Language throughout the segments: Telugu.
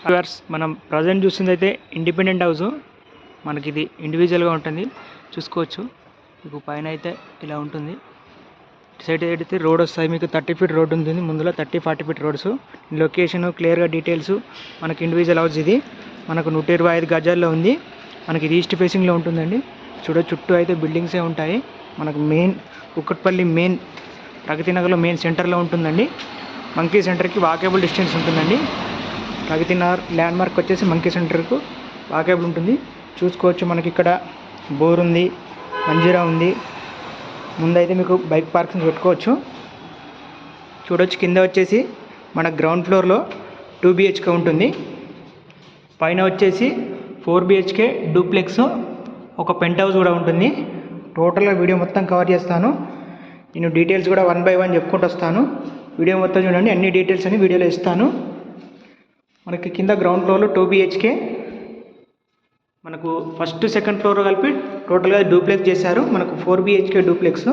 వ్యూవర్స్ మనం ప్రజెంట్ చూస్తుంది అయితే ఇండిపెండెంట్ హౌస్. మనకి ఇది ఇండివిజువల్గా ఉంటుంది, చూసుకోవచ్చు. మీకు పైన అయితే ఇలా ఉంటుంది. సైడ్ అయితే రోడ్ వస్తాయి, మీకు 30 ఫీట్ రోడ్ ఉంటుంది ముందులో, 30-40 ఫీట్ రోడ్స్. లొకేషన్ క్లియర్గా డీటెయిల్స్ మనకి ఇండివిజువల్ హౌస్ ఇది. మనకు 125 గజాల్లో ఉంది. మనకి ఇది ఈస్ట్ ఫేసింగ్లో ఉంటుందండి. చుట్టూ అయితే బిల్డింగ్సే ఉంటాయి. మనకు మెయిన్ కుక్కట్పల్లి మెయిన్ ప్రగతి నగర్లో మెయిన్ సెంటర్లో ఉంటుందండి. మంకీ సెంటర్కి వాకేబుల్ డిస్టెన్స్ ఉంటుందండి. ప్రగతి నగర్ ల్యాండ్ మార్క్ వచ్చేసి మంకీ సెంటర్కు వాకేబుల్ ఉంటుంది. చూసుకోవచ్చు, మనకి ఇక్కడ బోర్ ఉంది, మంజీరా ఉంది. ముందైతే మీకు బైక్ పార్కింగ్ పెట్టుకోవచ్చు. చూడొచ్చు, కింద వచ్చేసి మన గ్రౌండ్ ఫ్లోర్లో 2 BHK ఉంటుంది. పైన వచ్చేసి 4 BHK డూప్లెక్స్, ఒక పెంట్ హౌస్ కూడా ఉంటుంది. టోటల్గా వీడియో మొత్తం కవర్ చేస్తాను. నేను డీటెయిల్స్ కూడా 1 by 1 చెప్పుకుంటూ వస్తాను. వీడియో మొత్తం చూడండి, అన్ని డీటెయిల్స్ అన్ని వీడియోలో ఇస్తాను. మనకి కింద గ్రౌండ్ ఫ్లోర్లో 2 BHK, మనకు ఫస్ట్ సెకండ్ ఫ్లోర్ కలిపి టోటల్గా డూప్లెక్స్ చేశారు. మనకు 4 BHK డూప్లెక్స్.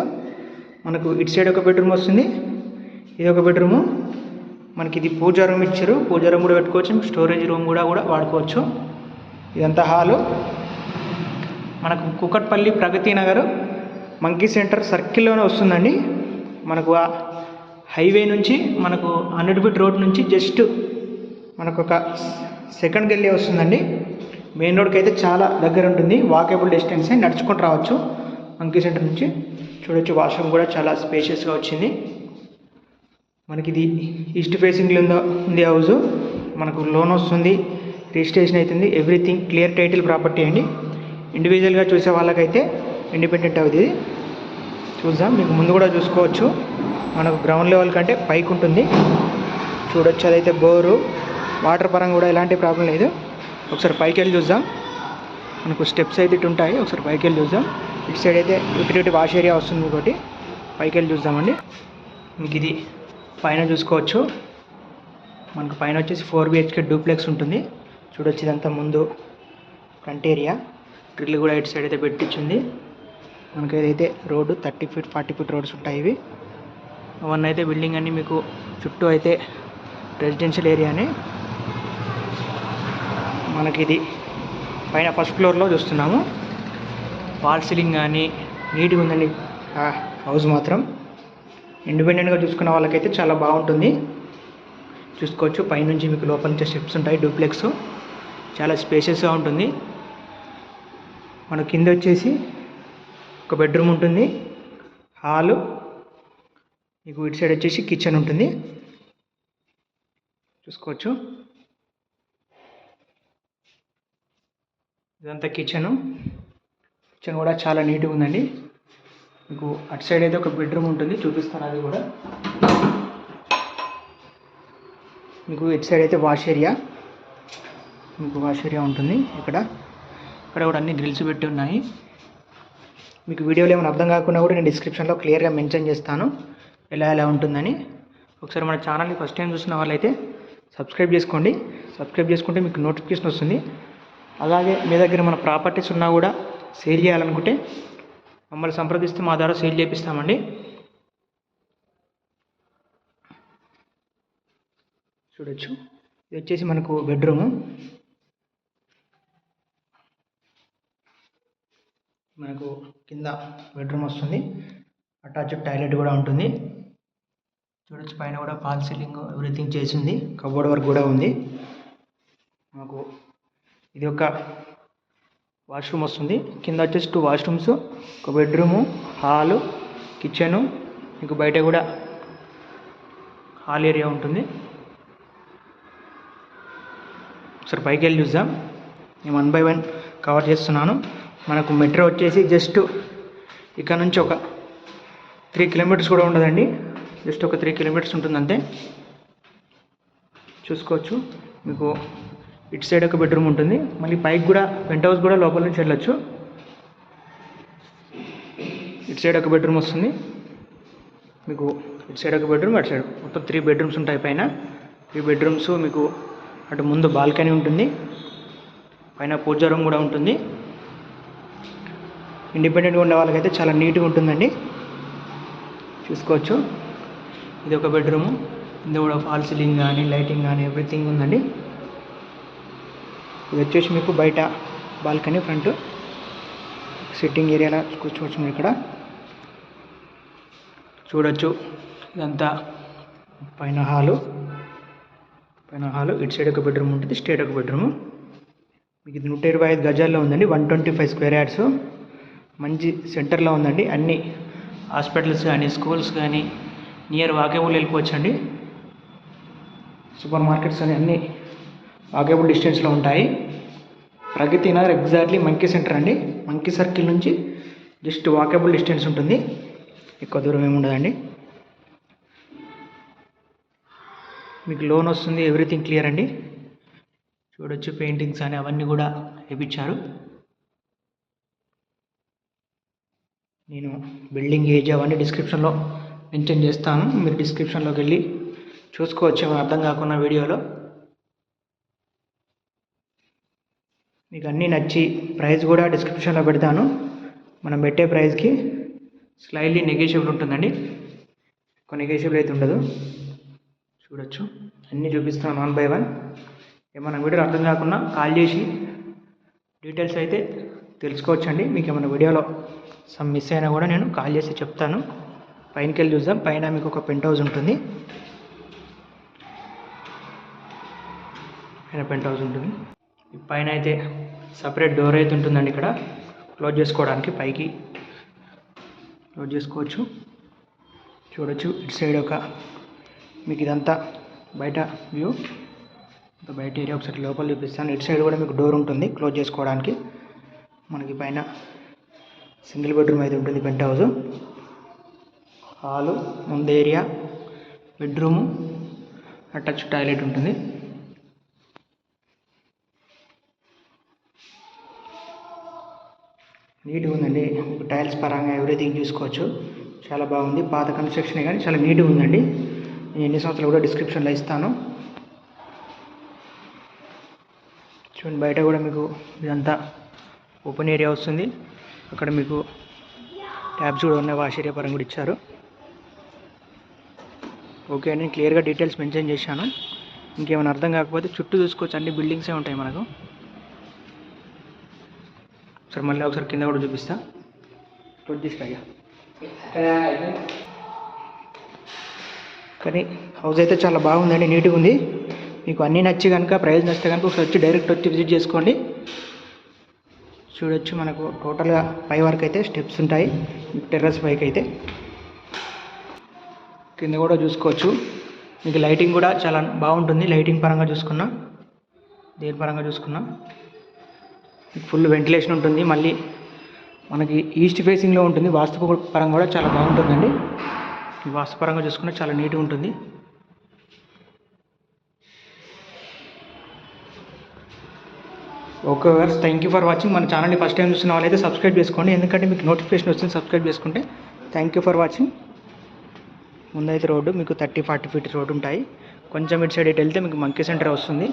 మనకు ఇటు సైడ్ ఒక బెడ్రూమ్ వస్తుంది, ఇది ఒక బెడ్రూము. మనకి ఇది పూజా రూమ్ ఇచ్చారు, పూజా రూమ్ కూడా పెట్టుకోవచ్చు, స్టోరేజ్ రూమ్ కూడా వాడుకోవచ్చు. ఇదంతా హాలు. మనకు కుకట్పల్లి ప్రగతి నగర్ మంకీ సెంటర్ సర్కిల్లోనే వస్తుందండి. మనకు ఆ హైవే నుంచి మనకు 100 ఫీట్ రోడ్ నుంచి జస్ట్ మనకు ఒక సెకండ్ గల్లీ వస్తుందండి. మెయిన్ రోడ్కి అయితే చాలా దగ్గర ఉంటుంది, వాకేబుల్ డిస్టెన్స్, నడుచుకుంటూ రావచ్చు మంకీ సెంటర్ నుంచి. చూడొచ్చు, వాష్రూమ్ కూడా చాలా స్పేషియస్గా వచ్చింది. మనకి ఇది ఈస్ట్ ఫేసింగ్లో ఉంది హౌస్. మనకు లోన్ వస్తుంది, రిజిస్ట్రేషన్ అవుతుంది, ఎవ్రీథింగ్ క్లియర్ టైటిల్ ప్రాపర్టీ అండి. ఇండివిజువల్గా చూసే వాళ్ళకైతే ఇండిపెండెంట్ హౌస్ ఇది. చూద్దాం, మీకు ముందు కూడా చూసుకోవచ్చు. మనకు గ్రౌండ్ లెవెల్ కంటే పైకి ఉంటుంది. చూడొచ్చు, అదైతే బోరు, వాటర్ పరంగా కూడా ఎలాంటి ప్రాబ్లం లేదు. ఒకసారి పైకి వెళ్ళి చూద్దాం. మనకు స్టెప్స్ అయితే ఇటు ఉంటాయి, ఒకసారి పైకి వెళ్ళి చూద్దాం. ఇటు సైడ్ అయితే యూటిలిటీ వాష్ ఏరియా వస్తుంది ఇంకోటి. పైకి వెళ్ళి చూద్దామండి. మీకు ఇది పైన చూసుకోవచ్చు. మనకు పైన వచ్చేసి 4 BHK డూప్లెక్స్ ఉంటుంది. చూడొచ్చు, ఇదంతా ముందు ఫ్రంట్ ఏరియా. డ్రిల్ కూడా ఇటు సైడ్ అయితే పెట్టించింది. మనకి ఏదైతే రోడ్డు 30 ఫీట్ 40 ఫీట్ రోడ్స్ ఉంటాయి ఇవి. అవన్నీ అయితే బిల్డింగ్ అన్నీ మీకు చుట్టూ అయితే రెసిడెన్షియల్ ఏరియానే. మనకి ఇది పైన ఫస్ట్ ఫ్లోర్లో చూస్తున్నాము. వాల్ సీలింగ్ కానీ నీట్గా ఉందండి హౌస్ మాత్రం. ఇండిపెండెంట్గా చూసుకున్న వాళ్ళకైతే చాలా బాగుంటుంది. చూసుకోవచ్చు, పైనుంచి మీకు లోపల నుంచి స్టెప్స్ ఉంటాయి. డూప్లెక్స్ చాలా స్పేషియస్గా ఉంటుంది. మన కింద వచ్చేసి ఒక బెడ్రూమ్ ఉంటుంది, హాలు, మీకు ఇటు సైడ్ వచ్చేసి కిచెన్ ఉంటుంది. చూసుకోవచ్చు, ఇదంతా కిచెన్ కూడా చాలా నీట్గా ఉందండి. మీకు అటు సైడ్ అయితే ఒక బెడ్రూమ్ ఉంటుంది, చూపిస్తాను అది కూడా. మీకు ఇటు సైడ్ అయితే వాష్ ఏరియా, మీకు వాష్ ఏరియా ఉంటుంది. ఇక్కడ కూడా అన్ని గ్రిల్స్ పెట్టి ఉన్నాయి. మీకు వీడియోలో ఏమైనా అర్థం కాకుండా కూడా నేను డిస్క్రిప్షన్లో క్లియర్గా మెన్షన్ చేస్తాను ఎలా ఉంటుందని. ఒకసారి మన ఛానల్ని ఫస్ట్ టైం చూసిన వాళ్ళైతే సబ్స్క్రైబ్ చేసుకోండి. సబ్స్క్రైబ్ చేసుకుంటే మీకు నోటిఫికేషన్ వస్తుంది. అలాగే మీ దగ్గర మన ప్రాపర్టీస్ ఉన్నా కూడా సేల్ చేయాలనుకుంటే మమ్మల్ని సంప్రదిస్తే మా ద్వారా సేల్ చేపిస్తామండి. చూడొచ్చు, ఇది వచ్చేసి మనకు బెడ్రూము. మనకు కింద బెడ్రూమ్ వస్తుంది, అటాచ్డ్ టాయిలెట్ కూడా ఉంటుంది. చూడొచ్చు, పైన కూడా ఫాల్ సీలింగ్ ఎవ్రీథింగ్ చేసింది, కబోర్డ్ వర్క్ కూడా ఉంది. మనకు ఇది ఒక వాష్రూమ్ వస్తుంది. కింద వచ్చేసి 2 వాష్రూమ్స్, ఒక బెడ్రూము, హాలు, కిచెను. మీకు బయట కూడా హాల్ ఏరియా ఉంటుంది. ఒకసారి పైకి వెళ్ళి చూద్దాం. నేను 1 by 1 కవర్ చేస్తున్నాను. మనకు మెట్రో వచ్చేసి జస్ట్ ఇక్కడ నుంచి ఒక 3 కిలోమీటర్స్ కూడా ఉండదండి, జస్ట్ ఒక 3 కిలోమీటర్స్ ఉంటుంది అంతే. చూసుకోవచ్చు, మీకు ఇటు సైడ్ ఒక బెడ్రూమ్ ఉంటుంది, మళ్ళీ పైకి కూడా పెంట్ హౌస్ కూడా లోపల నుంచి వెళ్ళొచ్చు. ఇటు సైడ్ ఒక బెడ్రూమ్ వస్తుంది, మీకు ఇటు సైడ్ ఒక బెడ్రూమ్, అటు సైడ్ మొత్తం 3 బెడ్రూమ్స్ ఉంటాయి. పైన 3 బెడ్రూమ్స్, మీకు అటు ముందు బాల్కనీ ఉంటుంది, పైన పూజా రూమ్ కూడా ఉంటుంది. ఇండిపెండెంట్గా ఉండే వాళ్ళకైతే చాలా నీట్గా ఉంటుందండి. చూసుకోవచ్చు, ఇది ఒక బెడ్రూము. ఇందులో కూడా ఫాల్ సీలింగ్ కానీ లైటింగ్ కానీ ఎవ్రీథింగ్ ఉందండి. ఇది వచ్చేసి మీకు బయట బాల్కనీ ఫ్రంట్ సిట్టింగ్ ఏరియాలో కూర్చోవచ్చు మీరు ఇక్కడ చూడొచ్చు. ఇదంతా పైన హాలు ఇటు సైడ్ ఒక బెడ్రూమ్ ఉంటుంది, స్టేట్ ఒక బెడ్రూమ్. మీకు ఇది 125 గజాల్లో ఉందండి, 125 స్క్వేర్ యార్డ్స్. మంచి సెంటర్లో ఉందండి. అన్ని హాస్పిటల్స్ కానీ స్కూల్స్ కానీ నియర్ వాకేబుల్ వెళ్ళిపోవచ్చు అండి. సూపర్ మార్కెట్స్ అని అన్నీ వాకేబుల్ డిస్టెన్స్లో ఉంటాయి. Pragathi Nagar exactly monkey centre అండి. మంకీ సర్కిల్ నుంచి జస్ట్ వాకేబుల్ డిస్టెన్స్ ఉంటుంది, ఎక్కువ దూరం ఏమి ఉండదండి. మీకు లోన్ వస్తుంది, ఎవ్రీథింగ్ క్లియర్ అండి. చూడొచ్చు పెయింటింగ్స్ అని అవన్నీ కూడా వేయించారు. నేను బిల్డింగ్ ఏజ్ అవన్నీ డిస్క్రిప్షన్లో మెన్షన్ చేస్తాను, మీరు డిస్క్రిప్షన్లోకి వెళ్ళి చూసుకోవచ్చు ఏమైనా అర్థం కాకున్న వీడియోలో. మీకు అన్నీ నచ్చి ప్రైస్ కూడా డిస్క్రిప్షన్లో పెడతాను. మనం పెట్టే ప్రైస్కి స్లైడ్లీ నెగోషియబుల్ ఉంటుందండి, ఎక్కువ నెగోషియబుల్ అయితే ఉండదు. చూడొచ్చు అన్నీ చూపిస్తాను 1 by 1. ఏమైనా వీడియోలో అర్థం కాకుండా కాల్ చేసి డీటెయిల్స్ అయితే తెలుసుకోవచ్చండి. మీకు ఏమైనా వీడియోలో సమ్ మిస్ అయినా కూడా నేను కాల్ చేసి చెప్తాను. పైనకి వెళ్ళి చూద్దాం. పైన మీకు ఒక పెంట్ హౌస్ ఉంటుంది, పైన అయితే సపరేట్ డోర్ అయితే ఉంటుందండి. ఇక్కడ క్లోజ్ చేసుకోవడానికి పైకి క్లోజ్ చేసుకోవచ్చు. చూడొచ్చు ఇటు సైడ్ ఒక మీకు ఇదంతా బయట వ్యూ, బయట ఏరియా ఒకసారి లోపల చూపిస్తాను. ఇటు సైడ్ కూడా మీకు డోర్ ఉంటుంది క్లోజ్ చేసుకోవడానికి. మనకి పైన సింగిల్ బెడ్రూమ్ అయితే ఉంటుంది, పెంట్ హౌస్, హాలు, ముందు ఏరియా, బెడ్రూము, అటాచ్ టాయిలెట్ ఉంటుంది. నీట్గా ఉందండి. టైల్స్ పరంగా ఎవ్రీథింగ్ చూసుకోవచ్చు, చాలా బాగుంది. పాత కన్స్ట్రక్షన్ కానీ చాలా నీట్గా ఉందండి. నేను ఎన్ని సంవత్సరాలు కూడా డిస్క్రిప్షన్లో ఇస్తాను. చూడండి బయట కూడా మీకు ఇదంతా ఓపెన్ ఏరియా వస్తుంది. అక్కడ మీకు ట్యాబ్స్ కూడా ఉన్నాయి, వాష్ ఏరియా పరంగా కూడా ఇచ్చారు. ఓకే అండి, క్లియర్గా డీటెయిల్స్ మెన్షన్ చేశాను. ఇంకేమైనా అర్థం కాకపోతే చుట్టూ చూసుకోవచ్చు, అన్ని బిల్డింగ్సే ఉంటాయి మనకు. సరే మళ్ళీ ఒకసారి కింద కూడా చూపిస్తా. క్లోజ్ తీసుకురా. కానీ హౌస్ అయితే చాలా బాగుందండి, నీట్గా ఉంది. మీకు అన్నీ నచ్చి కనుక ప్రైస్ నచ్చితే కనుక ఒకసారి వచ్చి డైరెక్ట్ వచ్చి విజిట్ చేసుకోండి. చూడొచ్చు మనకు టోటల్గా పై వరకు అయితే స్టెప్స్ ఉంటాయి, టెర్రస్ పైకి అయితే. కింద కూడా చూసుకోవచ్చు. మీకు లైటింగ్ కూడా చాలా బాగుంటుంది. లైటింగ్ పరంగా చూసుకున్నా, దేని పరంగా చూసుకున్నా ఫుల్ వెంటిలేషన్ ఉంటుంది. మళ్ళీ మనకి ఈస్ట్ ఫేసింగ్లో ఉంటుంది. వాస్తు పరంగా కూడా చాలా బాగుంటుందండి. వాస్తు పరంగా చూసుకున్నా చాలా నీట్గా ఉంటుంది. Okay viewers, thank you for watching. మన ఛానల్ని ఫస్ట్ టైం చూస్తున్న వాళ్ళైతే సబ్స్క్రైబ్ చేసుకోండి, ఎందుకంటే మీకు నోటిఫికేషన్ వస్తుంది సబ్స్క్రైబ్ చేసుకుంటే. Thank you for watching. ముందైతే రోడ్డు మీకు 30-40 ఫీట్ రోడ్డు ఉంటాయి. కొంచెం ఇటు సైడ్ ఇటు వెళ్తే మీకు మంకీ సెంటర్ వస్తుంది.